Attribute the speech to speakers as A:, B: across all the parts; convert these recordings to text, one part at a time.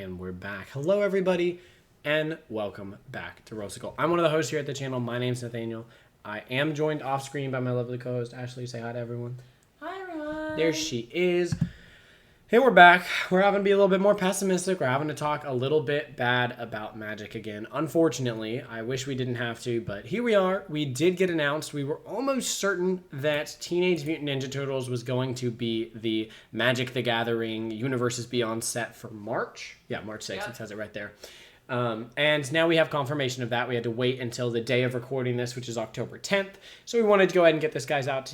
A: And we're back. Hello, everybody, and welcome back to Rosicle. I'm one of the hosts here at the channel. My name's Nathaniel. I am joined off screen by my lovely co-host, Ashley. Say hi to everyone.
B: Hi, everyone.
A: There she is. And we're back. We're having to be a little bit more pessimistic. We're having to talk a little bit bad about Magic again. Unfortunately, I wish we didn't have to, but here we are. We did get announced. We were almost certain that Teenage Mutant Ninja Turtles was going to be the Magic the Gathering Universes Beyond set for March. Yeah, March 6th. Yep. It says it right there. And now we have confirmation of that. We had to wait until the day of recording this, which is October 10th. So we wanted to go ahead and get this out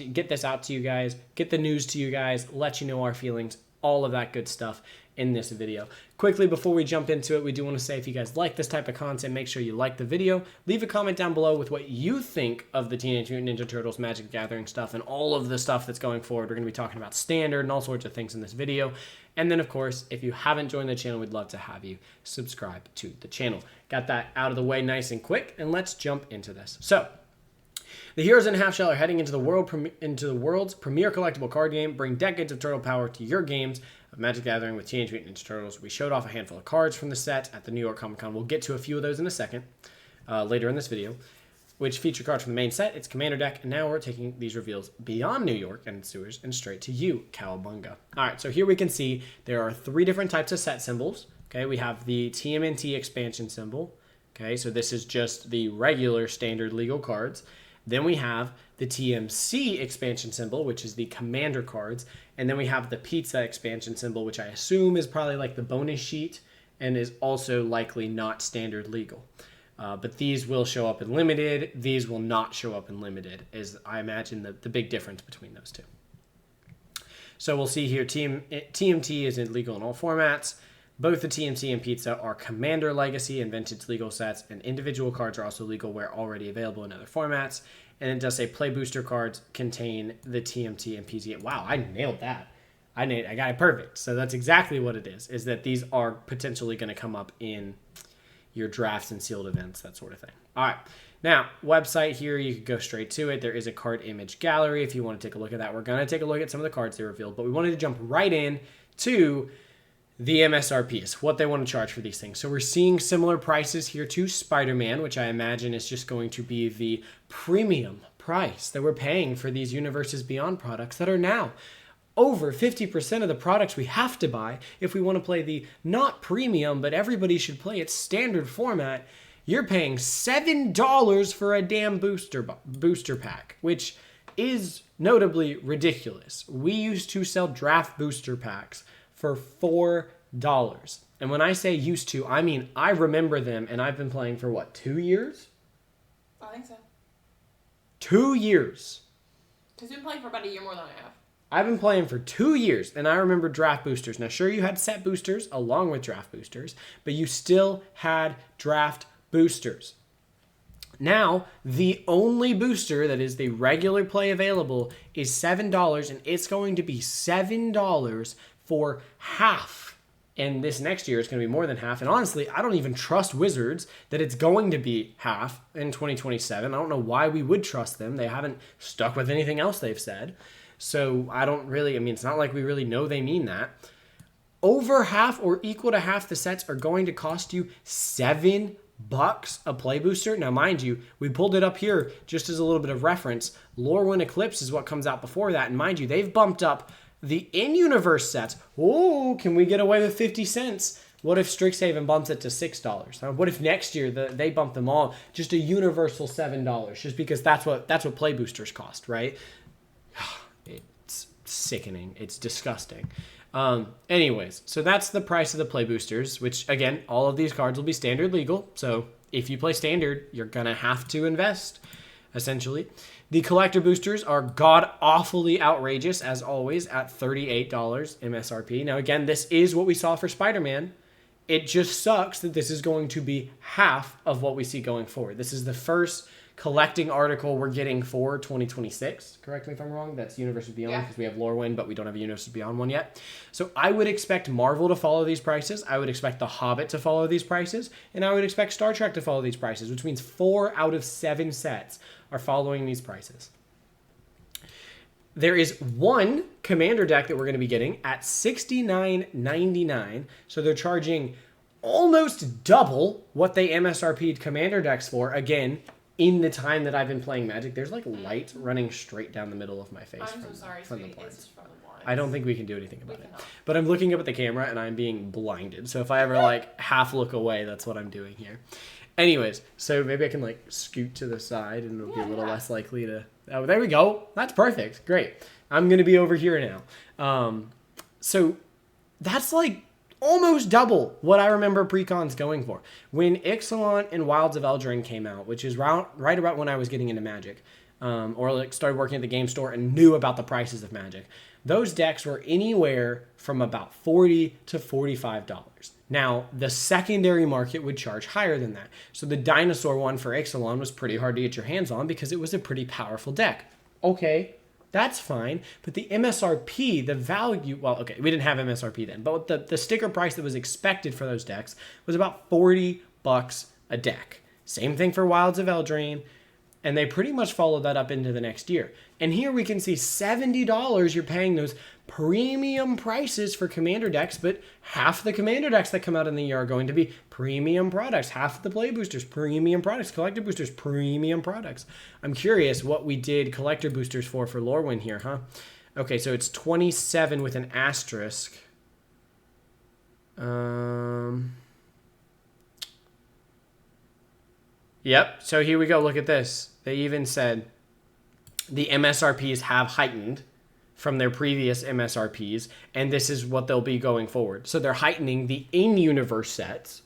A: to you guys, get the news to you guys, let you know our feelings, all of that good stuff in this video. Quickly, before we jump into it, we do want to say if you guys like this type of content, make sure you like the video. Leave a comment down below with what you think of the Teenage Mutant Ninja Turtles Magic the Gathering stuff and all of the stuff that's going forward. We're going to be talking about Standard and all sorts of things in this video. And then, of course, if you haven't joined the channel, we'd love to have you subscribe to the channel. Got that out of the way nice and quick, and let's jump into this. So, the Heroes in Half Shell are heading into the world's premier collectible card game. Bring decades of turtle power to your games of Magic the Gathering with Teenage Mutant Ninja Turtles. We showed off a handful of cards from the set at the New York Comic Con. We'll get to a few of those in a second, later in this video, which feature cards from the main set. It's Commander deck, and now we're taking these reveals beyond New York and its sewers and straight to you, Cowabunga. All right, so here we can see there are 3 different types of set symbols. Okay, we have the TMNT expansion symbol. Okay, so this is just the regular standard legal cards. Then we have the TMC expansion symbol, which is the Commander cards. And then we have the Pizza expansion symbol, which I assume is probably like the bonus sheet and is also likely not standard legal. But these will show up in Limited. These will not show up in Limited, is I imagine the big difference between those two. So we'll see here TMT is illegal in all formats. Both the TMC and Pizza are Commander Legacy and Vintage legal sets, and individual cards are also legal where already available in other formats. And it does say Play Booster cards contain the TMT and PZ. Wow, I nailed that. I got it perfect. So that's exactly what it is that these are potentially going to come up in your drafts and sealed events, that sort of thing. All right. Now, website here, you could go straight to it. There is a card image gallery if you want to take a look at that. We're going to take a look at some of the cards they revealed, but we wanted to jump right in to the MSRPs, what they want to charge for these things. So we're seeing similar prices here to Spider-Man, which I imagine is just going to be the premium price that we're paying for these Universes Beyond products that are now over 50% of the products we have to buy if we want to play the not premium, but everybody should play its standard format. You're paying $7 for a damn booster pack, which is notably ridiculous. We used to sell draft booster packs for $4. And when I say used to, I mean I remember them, and I've been playing for what, 2 years?
B: I think so.
A: 2 years.
B: Because you've been playing for about a year more than I have.
A: I've been playing for 2 years, and I remember draft boosters. Now, sure, you had set boosters along with draft boosters, but you still had draft boosters. Now, the only booster that is the regular play available is $7, and it's going to be $7 for half. And this next year is going to be more than half. And honestly, I don't even trust Wizards that it's going to be half in 2027. I don't know why we would trust them. They haven't stuck with anything else they've said. So I don't really, it's not like we really know they mean that. Over half or equal to half the sets are going to cost you $7 a play booster. Now, mind you, we pulled it up here just as a little bit of reference. Lorwyn Eclipse is what comes out before that. And mind you, they've bumped up the in-universe sets. Oh, can we get away with 50 cents? What if Strixhaven bumps it to $6? What if next year they bump them all just a universal $7? Just because that's what play boosters cost, right? It's sickening. It's disgusting. Anyways, so that's the price of the play boosters, which again, all of these cards will be standard legal. So if you play standard, you're gonna have to invest, essentially. The collector boosters are god-awfully outrageous, as always, at $38 MSRP. Now, again, this is what we saw for Spider-Man. It just sucks that this is going to be half of what we see going forward. This is the first collecting article we're getting for 2026. Correct me if I'm wrong. That's Universes Beyond, because we have Lorwyn, but we don't have a Universes Beyond one yet. So I would expect Marvel to follow these prices. I would expect The Hobbit to follow these prices. And I would expect Star Trek to follow these prices, which means 4 out of 7 sets are following these prices. There is one Commander deck that we're going to be getting at $69.99. So they're charging almost double what they MSRP'd Commander decks for. Again, in the time that I've been playing Magic, there's like light running straight down the middle of my face.
B: I'm so sorry,
A: from the
B: sweetie.
A: blinds.
B: It's from the blinds.
A: I don't think we can do anything about it.
B: cannot.
A: But I'm looking up at the camera and I'm being blinded. So if I ever like half look away, that's what I'm doing here. Anyways, so maybe I can like scoot to the side and it'll be a little less likely to... Oh, there we go. That's perfect. Great. I'm going to be over here now. So that's like almost double what I remember precons going for. When Ixalan and Wilds of Eldraine came out, which is right about when I was getting into Magic, or like started working at the game store and knew about the prices of Magic, those decks were anywhere from about $40 to $45. Now, the secondary market would charge higher than that. So the dinosaur one for Ixalan was pretty hard to get your hands on because it was a pretty powerful deck. Okay, that's fine. But the MSRP, the value, well, okay, we didn't have MSRP then, but the sticker price that was expected for those decks was about $40 a deck. Same thing for Wilds of Eldraine. And they pretty much followed that up into the next year. And here we can see $70 you're paying those premium prices for Commander decks, but half the Commander decks that come out in the year are going to be premium products. Half the play boosters, premium products. Collector boosters, premium products. I'm curious what we did collector boosters for Lorwyn here, huh? Okay, so it's 27 with an asterisk. Yep, so here we go. Look at this. They even said the MSRPs have heightened from their previous MSRPs, and this is what they'll be going forward. So they're heightening the in-universe sets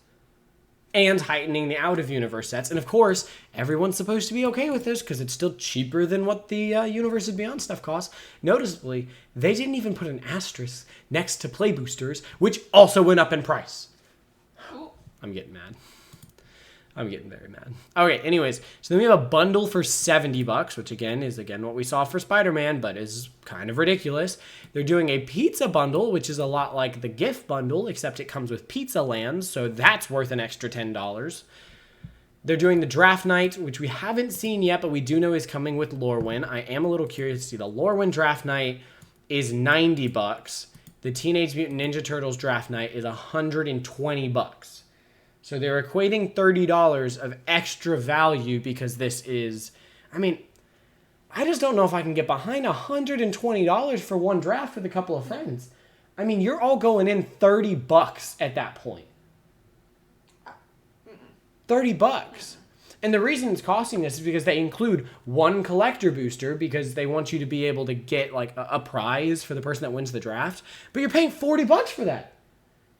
A: and heightening the out-of-universe sets. And of course, everyone's supposed to be okay with this because it's still cheaper than what the Universes Beyond stuff costs. Noticeably, they didn't even put an asterisk next to play boosters, which also went up in price.
B: Ooh.
A: I'm getting mad. I'm getting very mad. Okay, anyways, so then we have a bundle for $70, which again is what we saw for Spider-Man, but is kind of ridiculous. They're doing a pizza bundle, which is a lot like the gift bundle, except it comes with pizza lands, so that's worth an extra $10. They're doing the draft night, which we haven't seen yet, but we do know is coming with Lorwyn. I am a little curious to see. The Lorwyn draft night is $90. The Teenage Mutant Ninja Turtles draft night is $120. So they're equating $30 of extra value because this is, I mean, I just don't know if I can get behind $120 for one draft with a couple of friends. I mean, you're all going in $30 at that point. $30. And the reason it's costing this is because they include one collector booster because they want you to be able to get like a prize for the person that wins the draft. But you're paying $40 for that.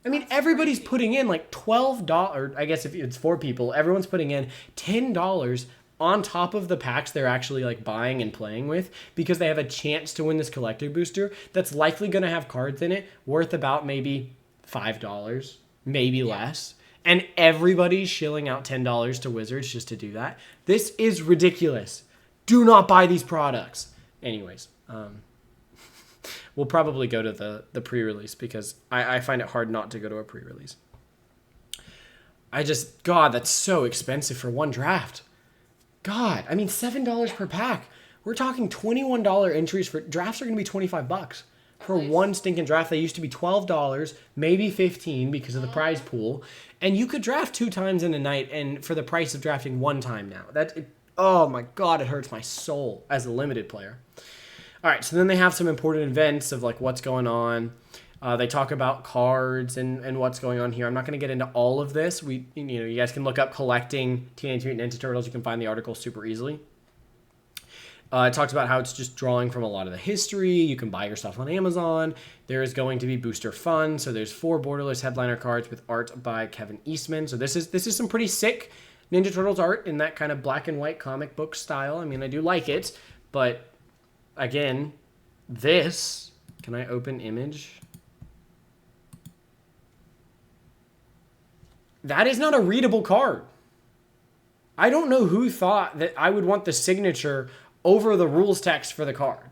A: I mean, everybody's putting in like $12, I guess if it's 4 people, everyone's putting in $10 on top of the packs they're actually like buying and playing with because they have a chance to win this collector booster that's likely going to have cards in it worth about maybe $5, maybe less. And everybody's shilling out $10 to Wizards just to do that. This is ridiculous. Do not buy these products. Anyways, we'll probably go to the pre-release because I find it hard not to go to a pre-release. God, that's so expensive for one draft. God, I mean, $7 per pack. We're talking $21 entries for drafts are going to be $25 for one stinking draft. They used to be $12, maybe $15 because of the prize pool. And you could draft 2 times in a night and for the price of drafting 1 time now. Oh my God, it hurts my soul as a limited player. All right, so then they have some important events of like what's going on. They talk about cards and what's going on here. I'm not going to get into all of this. You guys can look up collecting Teenage Mutant Ninja Turtles. You can find the article super easily. It talks about how it's just drawing from a lot of the history. You can buy your stuff on Amazon. There is going to be booster fun. So there's 4 borderless headliner cards with art by Kevin Eastman. So this is some pretty sick Ninja Turtles art in that kind of black and white comic book style. I mean, I do like it, but again, can I open image? That is not a readable card. I don't know who thought that I would want the signature over the rules text for the card.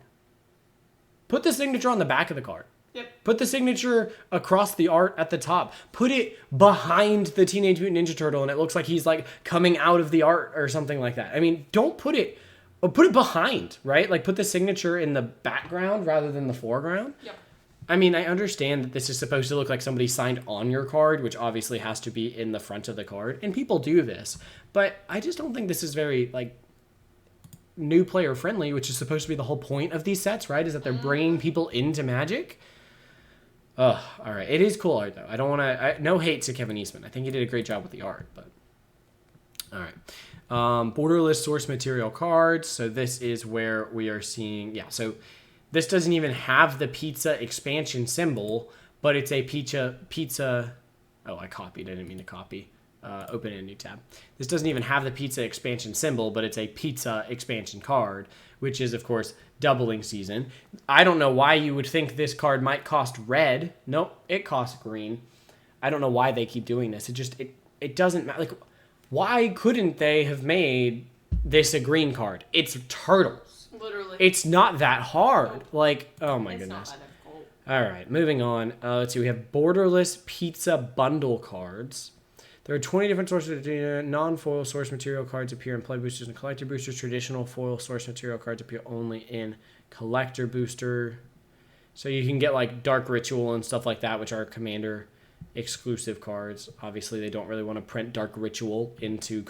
A: Put the signature on the back of the card.
B: Yep.
A: Put the signature across the art at the top. Put it behind the Teenage Mutant Ninja Turtle and it looks like he's like coming out of the art or something like that. I mean, don't put it behind, right? Like put the signature in the background rather than the foreground.
B: Yep.
A: I mean, I understand that this is supposed to look like somebody signed on your card, which obviously has to be in the front of the card, and people do this. But I just don't think this is very, like, new player friendly, which is supposed to be the whole point of these sets, right? Is that they're bringing people into Magic. Ugh, all right. It is cool art, though. I don't want to... No hate to Kevin Eastman. I think he did a great job with the art, but... All right. Borderless source material cards. So this is where we are seeing... Yeah, so... This doesn't even have the pizza expansion symbol, but it's a pizza. Oh, I copied. I didn't mean to copy. Open a new tab. This doesn't even have the pizza expansion symbol, but it's a pizza expansion card, which is, of course, doubling season. I don't know why you would think this card might cost red. Nope, it costs green. I don't know why they keep doing this. It doesn't matter. Like, why couldn't they have made this a green card? It's Turtles.
B: Literally.
A: It's not that hard. Nope. Like, oh my
B: it's
A: goodness.
B: Not that difficult.
A: All right, moving on. Let's see. We have borderless pizza bundle cards. There are 20 different sources of non-foil source material cards appear in play boosters and collector boosters. Traditional foil source material cards appear only in collector booster. So you can get like Dark Ritual and stuff like that, which are commander exclusive cards. Obviously, they don't really want to print Dark Ritual into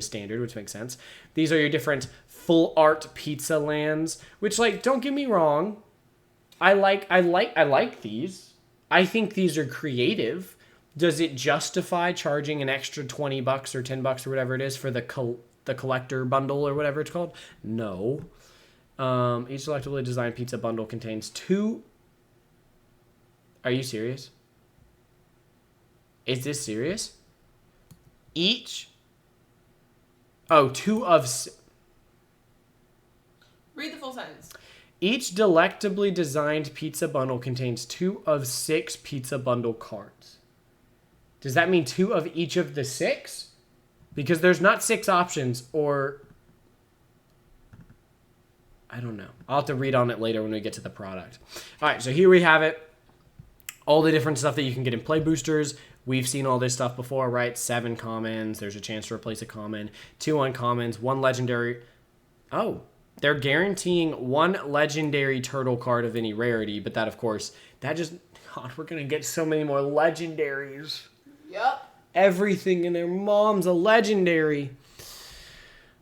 A: standard, which makes sense. These are your different full art pizza lands, which, like, don't get me wrong, I like these. I think these are creative. Does it justify charging an extra $20 or $10 or whatever it is for the collector bundle or whatever it's called? No. Each selectively designed pizza bundle contains 2. Are you serious? Is this serious? Each? Oh, 2 of...
B: Read the full sentence.
A: Each delectably designed pizza bundle contains 2 of 6 pizza bundle cards. Does that mean 2 of each of the 6? Because there's not 6 options, or... I don't know. I'll have to read on it later when we get to the product. All right, so here we have it. All the different stuff that you can get in play boosters. We've seen all this stuff before, right? 7 commons. There's a chance to replace a common. 2 uncommons. 1 legendary. Oh, they're guaranteeing 1 legendary turtle card of any rarity. But that, of course, that just... God, we're going to get so many more legendaries.
B: Yep.
A: Everything in their mom's a legendary.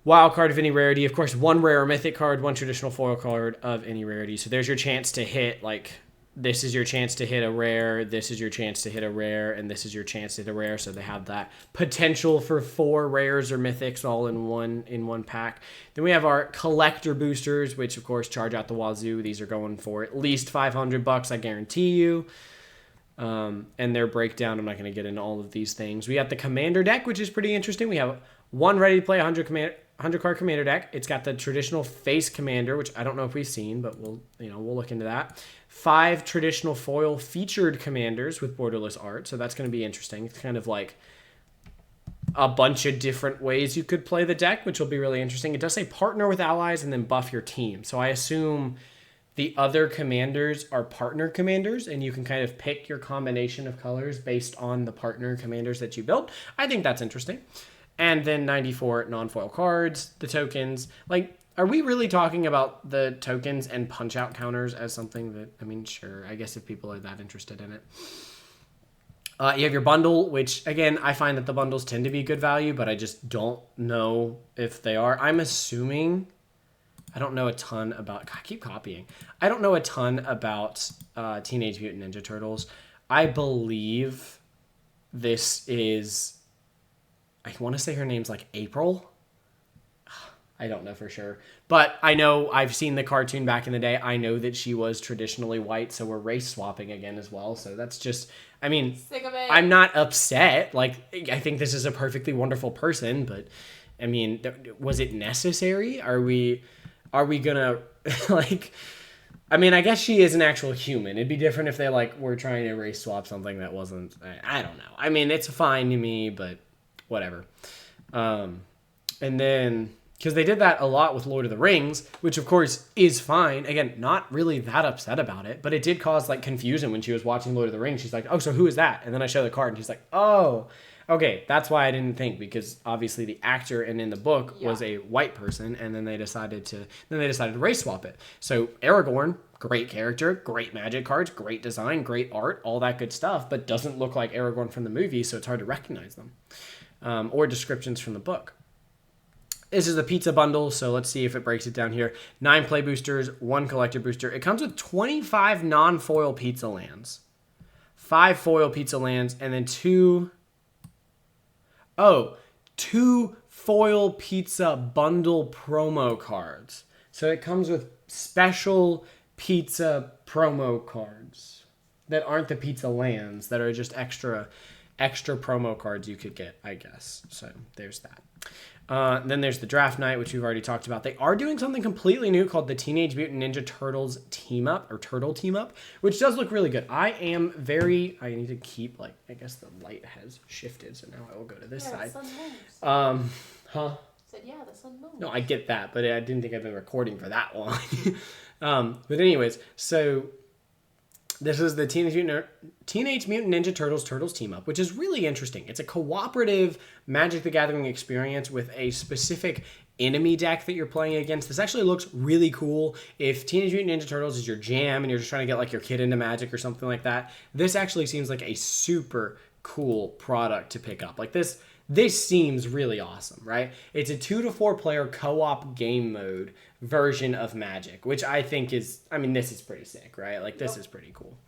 A: Wild card of any rarity. Of course, 1 rare or mythic card. 1 traditional foil card of any rarity. So there's your chance to hit, like... This is your chance to hit a rare, this is your chance to hit a rare, and this is your chance to hit a rare. So they have that potential for 4 rares or mythics all in one pack. Then we have our collector boosters, which of course charge out the wazoo. These are going for at least $500, I guarantee you. And their breakdown, I'm not going to get into all of these things. We have the commander deck, which is pretty interesting. We have 1 ready to play 100 card commander deck. It's got the traditional face commander, which I don't know if we've seen, but we'll look into that. 5 traditional foil featured commanders with borderless art, so that's going to be interesting. It's kind of like a bunch of different ways you could play the deck, which will be really interesting. It does say partner with allies and then buff your team, so I assume the other commanders are partner commanders, and you can kind of pick your combination of colors based on the partner commanders that you built. I think that's interesting. And then 94 non-foil cards, the tokens. Like, are we really talking about the tokens and punch-out counters as something that, I mean, sure, I guess if people are that interested in it. You have your bundle, which, again, I find that the bundles tend to be good value, but I just don't know if they are. I'm assuming... I don't know a ton about... God, I keep copying. I don't know a ton about Teenage Mutant Ninja Turtles. I believe this is... I want to say her name's like April. I don't know for sure. But I know I've seen the cartoon back in the day. I know that she was traditionally white, so we're race swapping again as well. So that's just... I mean,
B: sick of it.
A: I'm not upset. Like, I think this is a perfectly wonderful person, but... I mean, was it necessary? Are we gonna, like... I mean, I guess she is an actual human. It'd be different if they, like, were trying to race swap something that wasn't... I don't know. I mean, it's fine to me, but... whatever. And then, because they did that a lot with Lord of the Rings, which of course is fine. Again, not really that upset about it, but it did cause like confusion when she was watching Lord of the Rings. She's like, oh, so who is that? And then I show the card and she's like, oh, okay. That's why I didn't think, because obviously the actor and in the book was a white person, and then they decided to race swap it. So Aragorn, Great character, great magic cards, great design, great art, all that good stuff, but doesn't look like Aragorn from the movie, so it's hard to recognize them. Or descriptions from the book. This is the pizza bundle, so let's see if it breaks it down here. 9 play boosters, 1 collector booster. It comes with 25 non-foil pizza lands, 5 foil pizza lands, and then 2 foil pizza bundle promo cards. So it comes with special pizza promo cards that aren't the pizza lands, that are just extra promo cards you could get, I guess. So there's that. Then there's the draft night, which we've already talked about. They are doing something completely new called the Teenage Mutant Ninja Turtles Team Up, or Turtle Team Up, which does look really good. I need to keep, like, I guess the light has shifted, so now I will go to this side.
B: The sun moves.
A: Huh?
B: Said, yeah, the sun moves.
A: No, I get that, but I didn't think I'd been recording for that long. But anyways, so this is the Teenage Mutant Ninja Turtles Team Up, which is really interesting. It's a cooperative Magic the Gathering experience with a specific enemy deck that you're playing against. This actually looks really cool. If Teenage Mutant Ninja Turtles is your jam and you're just trying to get like your kid into Magic or something like that, this actually seems like a super cool product to pick up. Like this seems really awesome, right? It's a 2 to 4 player co-op game mode version of Magic, which I think is, this is pretty sick, right? Like this is pretty cool.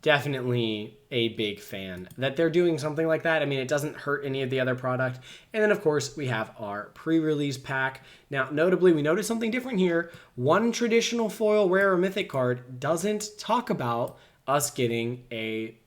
A: Definitely a big fan that they're doing something like that. It doesn't hurt any of the other product. And then of course we have our pre-release pack. Now, notably, we noticed something different here. One traditional foil rare or mythic card doesn't talk about us getting a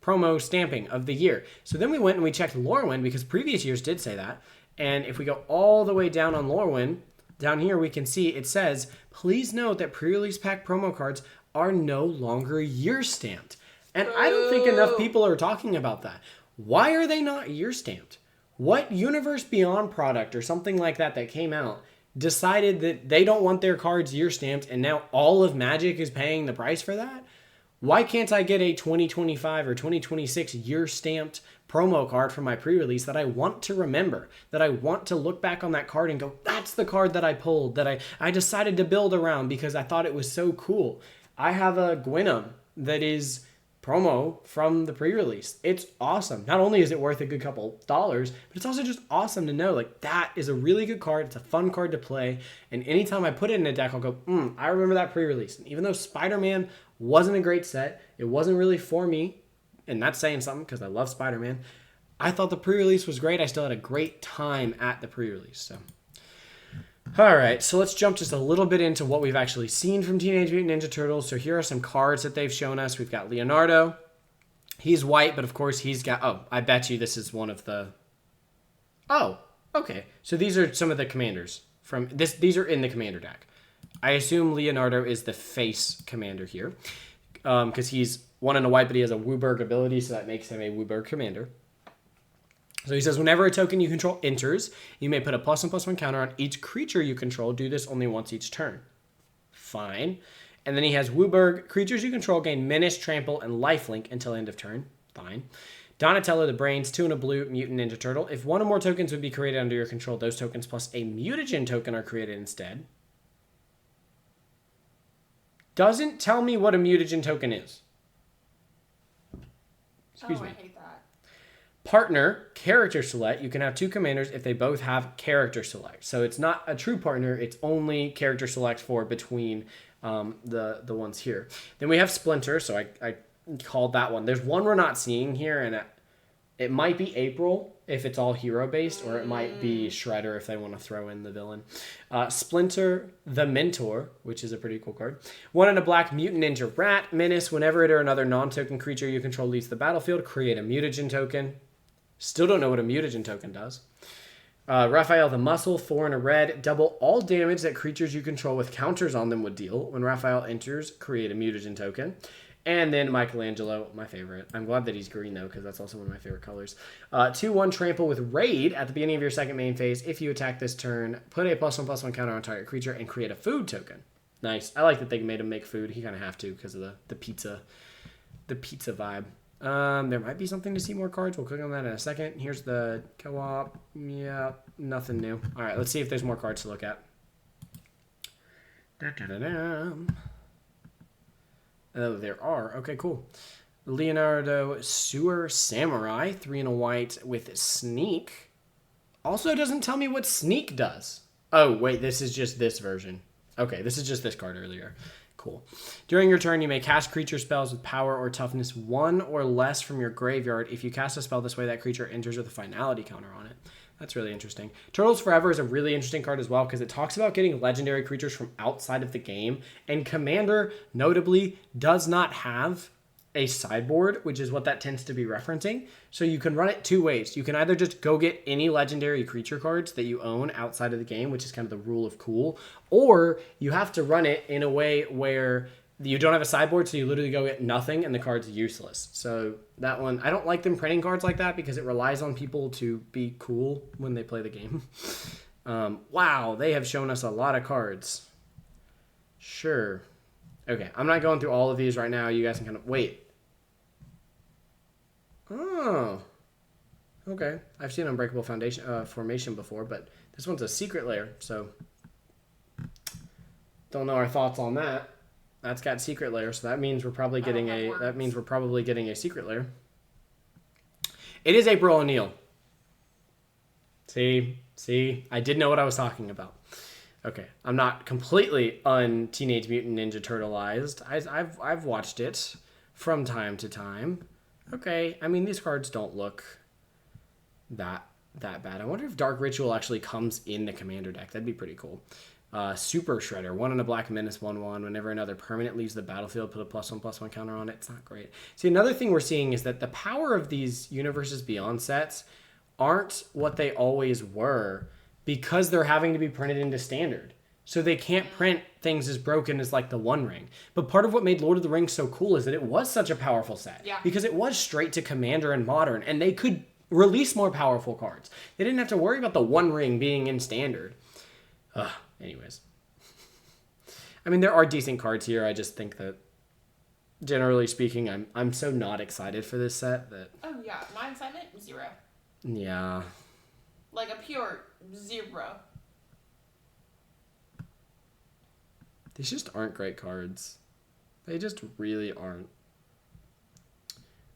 A: promo stamping of the year. So then we went and we checked Lorwyn, because previous years did say that. And if we go all the way down on Lorwyn, down here we can see it says, please note that pre-release pack promo cards are no longer year stamped. And I don't think enough people are talking about that. Why are they not year stamped? What Universe Beyond product or something like that came out decided that they don't want their cards year stamped, and now all of Magic is paying the price for that? Why can't I get a 2025 or 2026 year stamped promo card for my pre-release that I want to remember, that I want to look back on that card and go, that's the card that I pulled, that I decided to build around because I thought it was so cool. I have a Gwynam that is promo from the pre-release. It's awesome. Not only is it worth a good couple dollars, but it's also just awesome to know, like, that is a really good card. It's a fun card to play. And anytime I put it in a deck, I'll go, I remember that pre-release. And even though Spider-Man wasn't a great set, it wasn't really for me, and that's saying something because I love Spider-Man, I thought the pre-release was great. I still had a great time at the pre-release. So, all right, so let's jump just a little bit into what we've actually seen from Teenage Mutant Ninja Turtles. So here are some cards that they've shown us. We've got Leonardo. He's white, but of course he's got... I bet you this is one of the... okay. So these are some of the commanders from this. These are in the commander deck. I assume Leonardo is the face commander here, because he's 1 and a white, but he has a Wooburg ability, so that makes him a Wooburg commander. So he says, whenever a token you control enters, you may put a +1/+1 counter on each creature you control. Do this only once each turn. Fine. And then he has Wooburg. Creatures you control gain Menace, Trample, and Lifelink until end of turn. Fine. Donatello the Brains, 2 and a blue, Mutant Ninja Turtle. If 1 or more tokens would be created under your control, those tokens plus a mutagen token are created instead. Doesn't tell me what a mutagen token is. Excuse me.
B: I hate that.
A: Partner, character select. You can have 2 commanders if they both have character select. So it's not a true partner. It's only character select for between the ones here. Then we have Splinter. So I called that one. There's one we're not seeing here, and it might be April if it's all hero-based, or it might be Shredder if they want to throw in the villain. Splinter, the Mentor, which is a pretty cool card. 1 and a black, Mutant Ninja Rat. Menace, whenever it or another non-token creature you control leaves the battlefield, create a mutagen token. Still don't know what a mutagen token does. Raphael the Muscle, 4 and a red. Double all damage that creatures you control with counters on them would deal. When Raphael enters, create a mutagen token. And then Michelangelo, my favorite. I'm glad that he's green, though, because that's also one of my favorite colors. 2/1 Trample with Raid. At the beginning of your second main phase, if you attack this turn, put a +1/+1 counter on target creature and create a food token. Nice. I like that they made him make food. He kind of have to because of the pizza vibe. There might be something to see more cards. We'll click on that in a second. Here's the co-op. Yeah, nothing new. All right, let's see if there's more cards to look at. Oh, there are. Okay, cool. Leonardo Sewer Samurai, 3 and a white with Sneak. Also doesn't tell me what Sneak does. Oh, wait, this is just this version. Okay, this is just this card earlier. Cool. During your turn, you may cast creature spells with power or toughness 1 or less from your graveyard. If you cast a spell this way, that creature enters with a finality counter on it. That's really interesting. Turtles Forever is a really interesting card as well because it talks about getting legendary creatures from outside of the game. And Commander, notably, does not have a sideboard, which is what that tends to be referencing. So you can run it 2 ways. You can either just go get any legendary creature cards that you own outside of the game, which is kind of the rule of cool, or you have to run it in a way where you don't have a sideboard, so you literally go get nothing and the card's useless. So that one, I don't like them printing cards like that because it relies on people to be cool when they play the game. Wow, they have shown us a lot of cards. Sure. Okay, I'm not going through all of these right now. You guys can kind of wait. Oh, okay. I've seen Unbreakable Foundation formation before, but this one's a secret lair, so don't know our thoughts on that. That's got secret lair, so that means we're probably getting a secret lair. It is April O'Neil. See, I did know what I was talking about. Okay, I'm not completely Teenage Mutant Ninja Turtleized. I've watched it from time to time. Okay, I mean these cards don't look that bad. I wonder if Dark Ritual actually comes in the Commander deck. That'd be pretty cool. Super Shredder, 1 and a black menace, 1/1. Whenever another permanent leaves the battlefield, put a +1/+1 counter on it. It's not great. See, another thing we're seeing is that the power of these Universes Beyond sets aren't what they always were because they're having to be printed into Standard. So they can't print things as broken as like the One Ring. But part of what made Lord of the Rings so cool is that it was such a powerful set.
B: Yeah.
A: Because it was straight to Commander and Modern, and they could release more powerful cards. They didn't have to worry about the One Ring being in Standard. Anyways. I mean, there are decent cards here. I just think that, generally speaking, I'm so not excited for this set that...
B: Oh, yeah. My excitement, 0.
A: Yeah.
B: Like a pure 0.
A: These just aren't great cards. They just really aren't.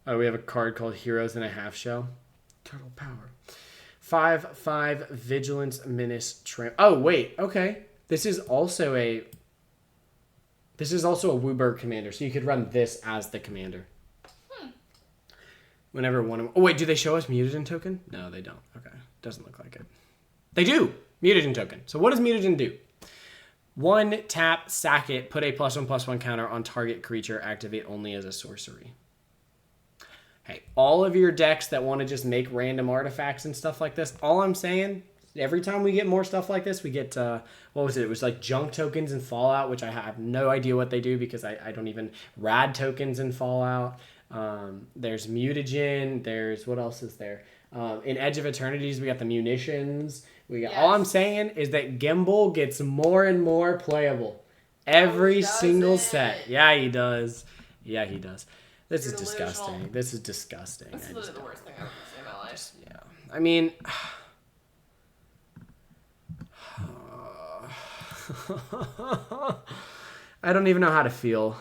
A: Oh, we have a card called Heroes in a Half Shell. Turtle Power. 5/5 Vigilance Menace Tramp. Oh, wait. Okay. This is also a Wooburg commander, so you could run this as the commander. Whenever one of... Oh, wait. Do they show us Mutagen token? No, they don't. Okay. Doesn't look like it. They do! Mutagen token. So what does Mutagen do? 1, tap, sack it, put a +1/+1 counter on target creature, activate only as a sorcery. Hey, all of your decks that want to just make random artifacts and stuff like this, all I'm saying, every time we get more stuff like this, we get, what was it? It was like junk tokens in Fallout, which I have no idea what they do because I don't even... Rad tokens in Fallout. There's Mutagen. There's... What else is there? In Edge of Eternities, we got the munitions. We got...
B: Yes.
A: All I'm saying is that Gimbal gets more and more playable. Every single set. Yeah, he does. Yeah, he does. This is disgusting. This is disgusting.
B: This is literally the worst thing I've ever seen in my life.
A: Yeah. I mean... I don't even know how to feel.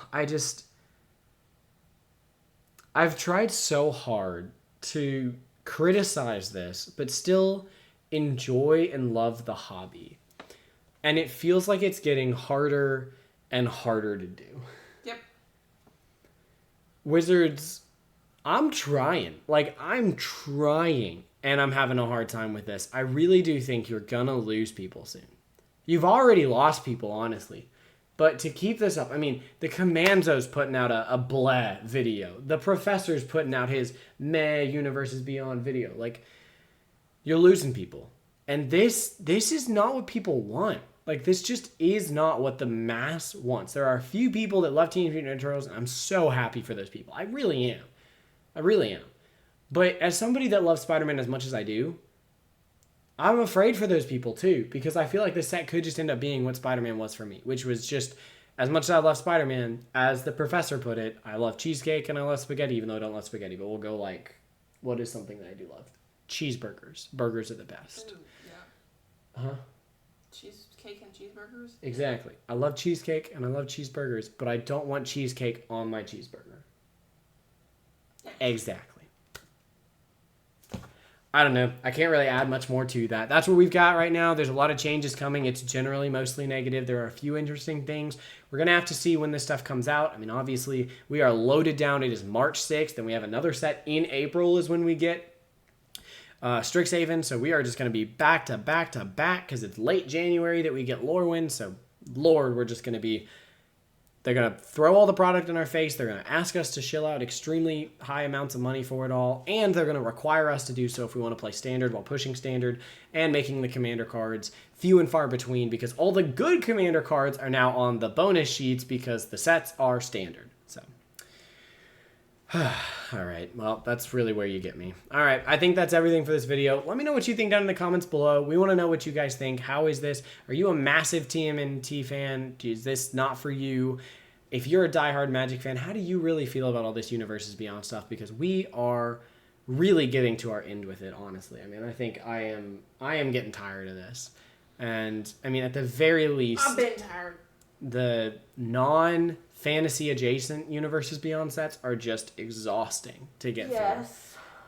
A: I've tried so hard to criticize this, but still enjoy and love the hobby. And it feels like it's getting harder and harder to do.
B: Yep.
A: Wizards, I'm trying. I'm trying. And I'm having a hard time with this. I really do think you're gonna lose people soon. You've already lost people, honestly. But to keep this up, I mean, the Commanzo's putting out a bleh video. The Professor's putting out his meh Universes Beyond video. You're losing people. And this is not what people want. This just is not what the mass wants. There are a few people that love Teenage Mutant Ninja Turtles, and I'm so happy for those people. I really am. I really am. But as somebody that loves Spider-Man as much as I do, I'm afraid for those people too, because I feel like this set could just end up being what Spider-Man was for me, which was just, as much as I love Spider-Man, as the Professor put it, I love cheesecake and I love spaghetti, even though I don't love spaghetti, but we'll go what is something that I do love? Cheeseburgers. Burgers are the best.
B: Ooh, yeah. Cheesecake and cheeseburgers?
A: Exactly. I love cheesecake and I love cheeseburgers, but I don't want cheesecake on my cheeseburger. Exactly. I don't know. I can't really add much more to that. That's what we've got right now. There's a lot of changes coming. It's generally mostly negative. There are a few interesting things. We're going to have to see when this stuff comes out. I mean, obviously, we are loaded down. It is March 6th, and we have another set in April is when we get Strixhaven. So we are just going to be back to back to back because it's late January that we get Lorwyn. So, Lord, we're just going to be... They're going to throw all the product in our face. They're going to ask us to shill out extremely high amounts of money for it all. And they're going to require us to do so if we want to play Standard while pushing Standard and making the Commander cards few and far between because all the good Commander cards are now on the bonus sheets because the sets are Standard. So, all right. Well, that's really where you get me. All right. I think that's everything for this video. Let me know what you think down in the comments below. We want to know what you guys think. How is this? Are you a massive TMNT fan? Is this not for you? If you're a diehard Magic fan, how do you really feel about all this Universes Beyond stuff? Because we are really getting to our end with it, honestly. I mean, I think I am getting tired of this. And, I mean, at the very least...
B: I've been tired.
A: The non-fantasy adjacent Universes Beyond sets are just exhausting to get through.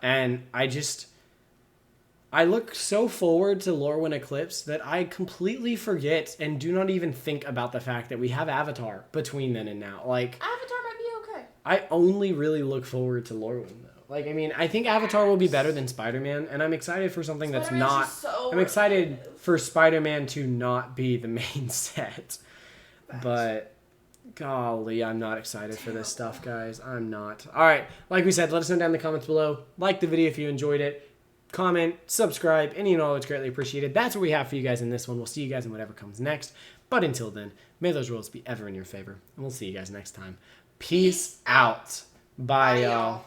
A: And I look so forward to Lorwyn Eclipse that I completely forget and do not even think about the fact that we have Avatar between then and now. Like,
B: Avatar might be okay.
A: I only really look forward to Lorwyn, though. Like, I mean, I think Avatar will be better than Spider-Man, and I'm excited for something that's not... I'm excited for Spider-Man to not be the main set. But, golly, I'm not excited for this stuff, guys. I'm not. All right, like we said, let us know down in the comments below. Like the video if you enjoyed it. Comment, subscribe, any and all, it's greatly appreciated. That's what we have for you guys in this one. We'll see you guys in whatever comes next. But until then, may those rules be ever in your favor. And we'll see you guys next time. Peace out. Bye, y'all.